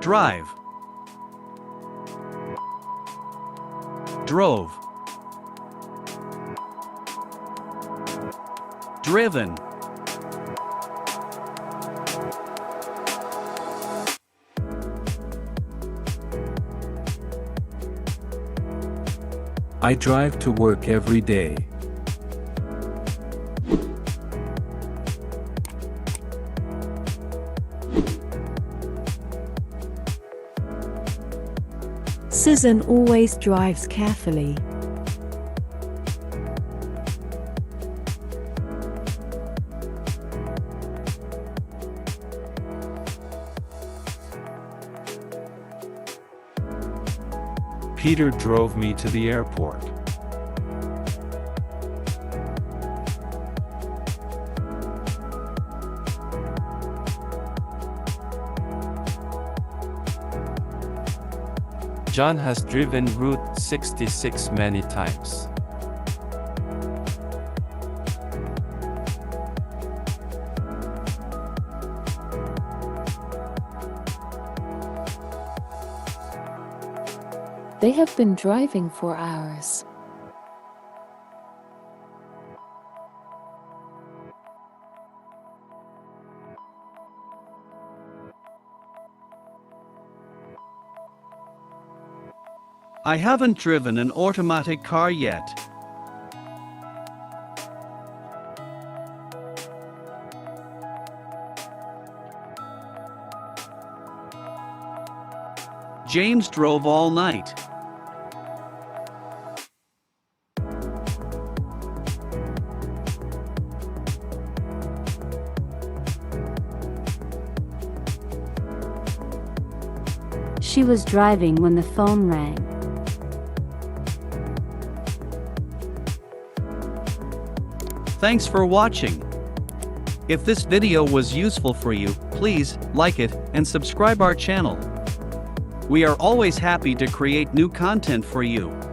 drive, drove, driven, I drive to work every day. Susan always drives carefully. Peter drove me to the airport. John has driven Route 66 many times. They have been driving for hours. I haven't driven an automatic car yet. James drove all night. She was driving when the phone rang. Thanks for watching. If this video was useful for you, please like it and subscribe our channel. We are always happy to create new content for you.